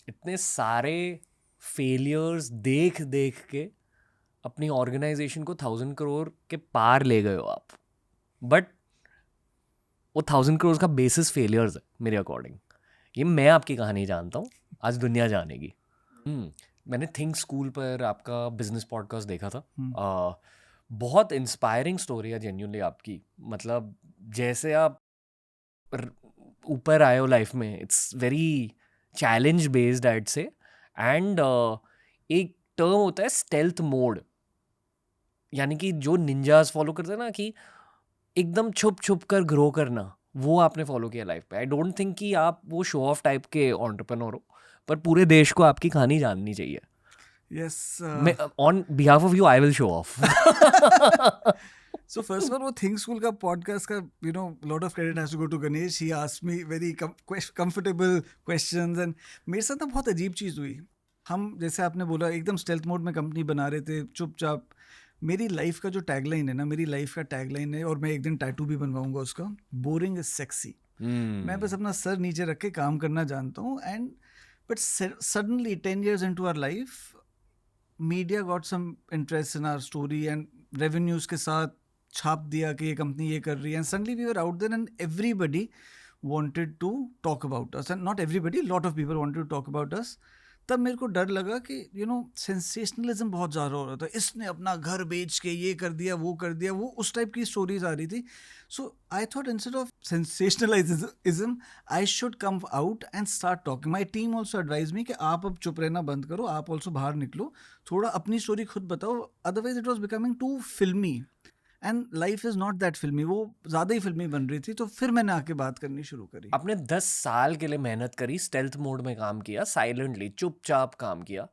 इतने सारे फेलियर्स देख देख के अपनी ऑर्गेनाइजेशन को 1,000 करोड़ के पार ले गए हो आप, बट वो 1,000 करोड़ का बेसिस फेलियर्स है मेरे अकॉर्डिंग। ये मैं आपकी कहानी जानता हूँ, आज दुनिया जानेगी। मैंने थिंक स्कूल पर आपका बिजनेस पॉडकास्ट देखा था। बहुत इंस्पायरिंग स्टोरी है जेन्युइनली आपकी। मतलब जैसे आप ऊपर आए हो लाइफ में, इट्स वेरी चैलेंज बेस्ड आइड से। एंड एक टर्म होता है स्टेल्थ मोड, यानी कि जो निंजास फॉलो करते हैं ना, कि एकदम छुप छुप कर ग्रो करना, वो आपने फॉलो किया लाइफ पे। आई डोंट थिंक कि आप वो शो ऑफ टाइप के एंटरप्रेन्योर हो, पर पूरे देश को आपकी कहानी जाननी चाहिए। Yes. मैं on behalf of you I will show off. So first of all, वो Think School का podcast का lot of credit has to go to Ganesh. He asked me very comfortable questions and मेरे साथ ना बहुत अजीब चीज़ हुई। हम जैसे आपने बोला एकदम स्टेल्थ मोड में कंपनी बना रहे थे चुपचाप। मेरी लाइफ का जो टैगलाइन है ना, मेरी लाइफ का टैगलाइन है, और मैं एक दिन टैटू भी बनवाऊंगा उसका, बोरिंग इज सेक्सी। मैं बस अपना सर नीचे रख के काम करना जानता हूँ। And but suddenly 10 years into our life, media got some interest in our story and revenues के साथ छाप दिया कि ये कंपनी ये कर रही है, and suddenly we were out there and everybody wanted to talk about us, and not everybody, lot of people wanted to talk about us. तब मेरे को डर लगा कि सेंसेशनलिज्म बहुत ज़्यादा हो रहा था। इसने अपना घर बेच के ये कर दिया, वो कर दिया, वो उस टाइप की स्टोरीज आ रही थी। So I thought instead of sensationalism I should come out and start talking. My team also advise me कि आप अब चुप रहना बंद करो, आप ऑल्सो बाहर निकलो, थोड़ा अपनी स्टोरी खुद बताओ, otherwise it was becoming too filmy and life is not that filmy. वो ज़्यादा ही फिल्मी बन रही थी। तो फिर मैंने आके बात करनी शुरू करी। आपने 10 साल के लिए मेहनत करी, स्टेल्थ मोड में काम किया, साइलेंटली चुपचाप काम किया।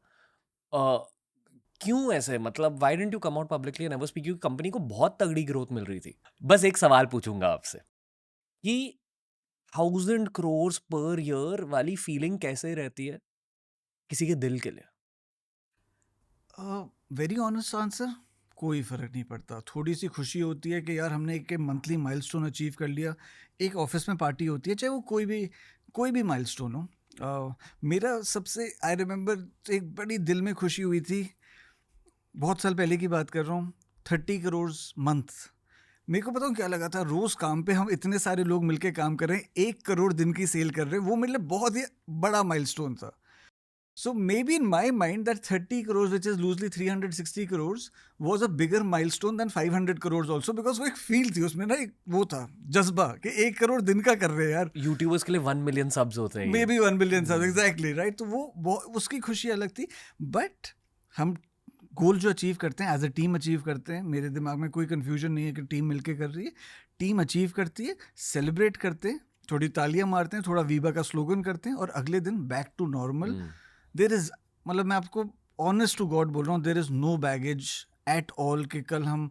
क्यों ऐसे? मतलब why didn't you come out publicly and never speak? क्योंकि कंपनी को बहुत तगड़ी ग्रोथ मिल रही थी। बस एक सवाल पूछूंगा आपसे कि 1,000 करोड़ पर ईयर वाली फीलिंग कैसे रहती है किसी के दिल के लिए? वेरी ऑनेस्ट आंसर, कोई फ़र्क नहीं पड़ता। थोड़ी सी खुशी होती है कि यार हमने एक मंथली माइलस्टोन अचीव कर लिया। एक ऑफिस में पार्टी होती है, चाहे वो कोई भी माइलस्टोन हो। मेरा सबसे आई रिमेंबर एक बड़ी दिल में खुशी हुई थी, बहुत साल पहले की बात कर रहा हूँ, 30 करोड़ मंथ। मेरे को पता क्या लगा था, रोज़ काम पे हम इतने सारे लोग मिलके काम कर रहे हैं, 1 करोड़ दिन की सेल कर रहे हैं, वो मेरे लिए बहुत ही बड़ा माइलस्टोन था। So maybe in my mind that 30 crores, which is loosely 360 crores, was a bigger milestone than 500 crores also, because वो एक फील थी उसमें ना, एक वो था जज्बा कि 1 करोड़ दिन का कर रहे हैं यार। यूट्यूबर्स के लिए 1 मिलियन सब्स होते हैं। May be 1 billion subs, exactly right. तो वो उसकी खुशी अलग थी। बट हम गोल जो अचीव करते हैं एज अ टीम अचीव करते हैं। मेरे दिमाग में कोई कन्फ्यूजन नहीं है कि टीम मिलके कर रही है, टीम अचीव करती है, सेलिब्रेट करते हैं, थोड़ी तालियां मारते हैं, थोड़ा वीबा का स्लोगन करते हैं, और अगले दिन back to normal. There is, मतलब मैं आपको ऑनेस्ट टू गॉड बोल रहा हूँ, there is no baggage at all कि कल हम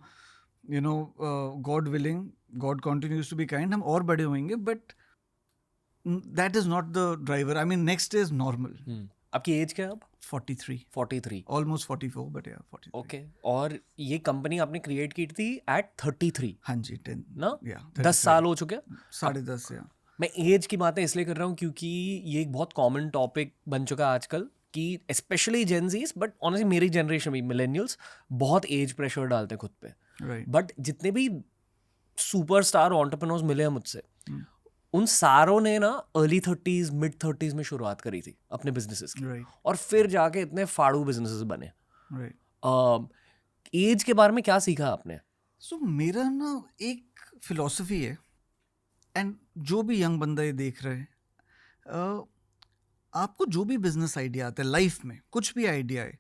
God willing, God continues to be kind, हम और बड़े होंगे, but that is not the driver. I mean next is normal. आपकी एज क्या है अब? 43 ऑलमोस्ट 44, बट या 43। ओके। और ये कंपनी आपने क्रिएट की थी एट 33? हाँ जी, 10 ना, या 10 साल हो चुके हैं। 10.5 या। मैं एज की बातें इसलिए कर रहा हूँ क्योंकि ये एक बहुत कॉमन टॉपिक बन चुका है आजकल, कि स्पेशली जेनजीज, बट ऑनेस्टली मेरी जनरेशन में मिलेनियल्स बहुत एज प्रेशर डालते हैं खुद पे। राइट। बट जितने भी सुपरस्टार एंटरप्रेन्योर्स मिले हैं मुझसे, उन सारों ने ना अर्ली 30s मिड 30s में शुरुआत करी थी अपने बिजनेसेस की, राइट और फिर जाके इतने फाड़ू बिजनेसेस बने। राइट। एज के बारे में क्या सीखा आपने? सो मेरा ना एक फिलॉसफी है, एंड जो भी यंग बंदा ये देख रहे हैं, आपको जो भी बिजनेस आइडिया आता है लाइफ में, कुछ भी आइडिया है,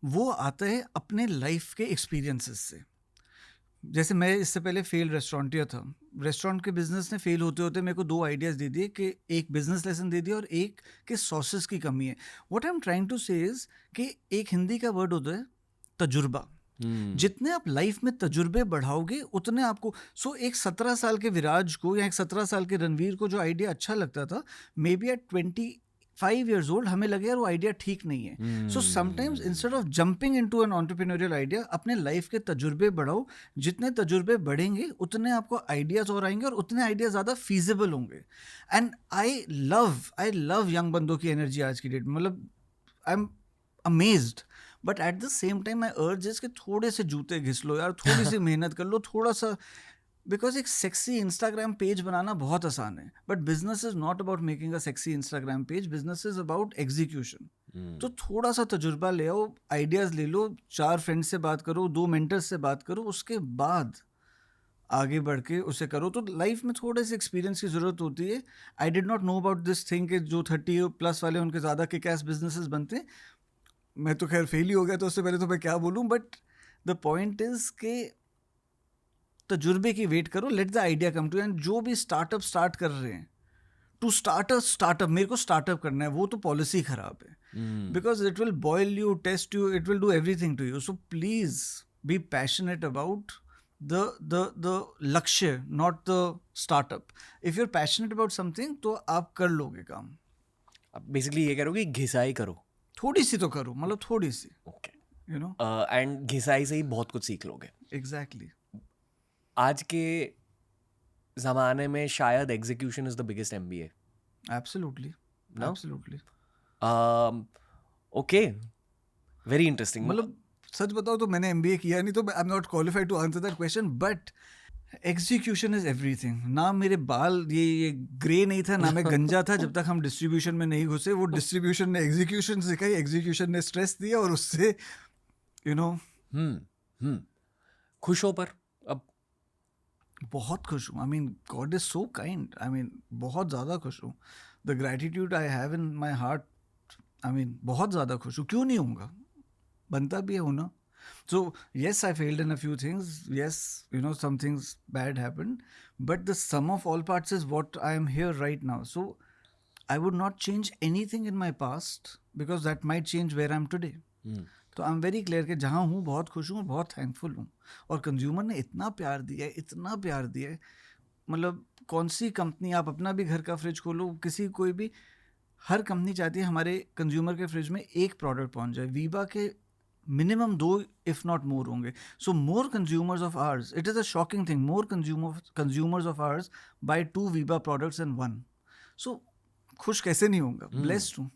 वो आता है अपने लाइफ के एक्सपीरियंसेस से। जैसे मैं इससे पहले फेल रेस्टोरेंटिया था। रेस्टोरेंट के बिजनेस ने फेल होते होते मेरे को 2 आइडियाज़ दे दिए, कि एक बिजनेस लेसन दे दिया और एक कि सॉसेस की कमी है। What I am trying to say is कि एक हिंदी का वर्ड होता है तजुर्बा। जितने आप लाइफ में तजुर्बे बढ़ाओगे उतने आपको। एक 17 साल के विराज को या एक 17 साल के रणवीर को जो आइडिया अच्छा लगता था, maybe at 5 years old हमें लगे यार वो आइडिया ठीक नहीं है. So sometimes instead of jumping into an entrepreneurial idea, अपने लाइफ के तजुर्बे बढ़ाओ. जितने तजुर्बे बढ़ेंगे उतने आपको आइडियाज और आएंगे और उतने आइडिया ज़्यादा feasible होंगे. एंड आई लव यंग बंदों की एनर्जी आज की डेट में. मतलब I am amazed. But at the same time I अर्ज कि थोड़े से जूते घिस लो यार, थोड़ी सी मेहनत कर लो, थोड़ा सा. बिकॉज एक सेक्सी इंस्टाग्राम पेज बनाना बहुत आसान है, but business is not about making a sexy Instagram page. Business is about execution. तो थोड़ा सा तजुर्बा ले आओ, आइडियाज ले लो, 4 फ्रेंड्स से बात करो, 2 मेंटर्स से बात करो, उसके बाद आगे बढ़ के उसे करो. तो लाइफ में थोड़े से एक्सपीरियंस की ज़रूरत होती है. I did not know about this thing कि जो 30+ वाले उनके ज़्यादा किक एस बिजनेसेस बनते हैं. मैं तो खैर फेल ही हो गया, तो उससे पहले तो मैं क्या बोलूँ. बट द पॉइंट इज़ के तजुर्बे की वेट करो, let the idea come to. And जो भी स्टार्टअप स्टार्ट कर रहे हैं, टू स्टार्टअप मेरे को स्टार्टअप करना है, वो तो पॉलिसी खराब है. Because it will boil you, test you, it will do everything to you. So please be passionate about the लक्ष्य, not the startup. If you're passionate about something, तो आप कर लोगे काम. बेसिकली ये कह रहे हो कि घिसाई करो, थोड़ी सी तो करो, मतलब थोड़ी सी. ओके. You know? एंड घिसाई से ही बहुत कुछ सीख लोगे. Exactly. आज के ज़माने में शायद execution is the biggest MBA. Absolutely. No? Absolutely. Okay, very interesting. मतलब सच बताओ तो मैंने MBA किया नहीं, तो I am not qualified to answer that question. But execution is everything. ना मेरे बाल ये ग्रे नहीं था, ना मैं गंजा था, जब तक हम डिस्ट्रीब्यूशन में नहीं घुसे. वो डिस्ट्रीब्यूशन ने एग्जीक्यूशन सिखाई, एग्जीक्यूशन ने स्ट्रेस दिया, और उससे खुश हो. पर अब बहुत खुश हूँ. I mean God is so kind. I mean बहुत ज़्यादा खुश हूँ. The gratitude I have in my heart, I mean बहुत ज़्यादा खुश हूँ. क्यों नहीं होऊंगा, बनता भी है होना. So yes, I failed in a few things. Yes, some things bad happened. But the sum of all parts is what I am here right now. So I would not change anything in my past, because that might change where I am today. तो I am very clear कि जहाँ हूँ बहुत खुश हूँ और बहुत thankful हूँ. और कंज्यूमर ने इतना प्यार दिया है, इतना प्यार दिया है. मतलब कौन सी कंपनी, आप अपना भी घर का फ्रिज खोलो, किसी कोई भी, हर कंपनी चाहती है हमारे कंज्यूमर के फ्रिज में एक प्रोडक्ट पहुँच जाए. वीबा के minimum 2 if not more होंगे. So more consumers of ours, it is a shocking thing, more consumers of ours buy 2 Viva products and 1. So खुश कैसे नहीं होगा, blessed हूँ.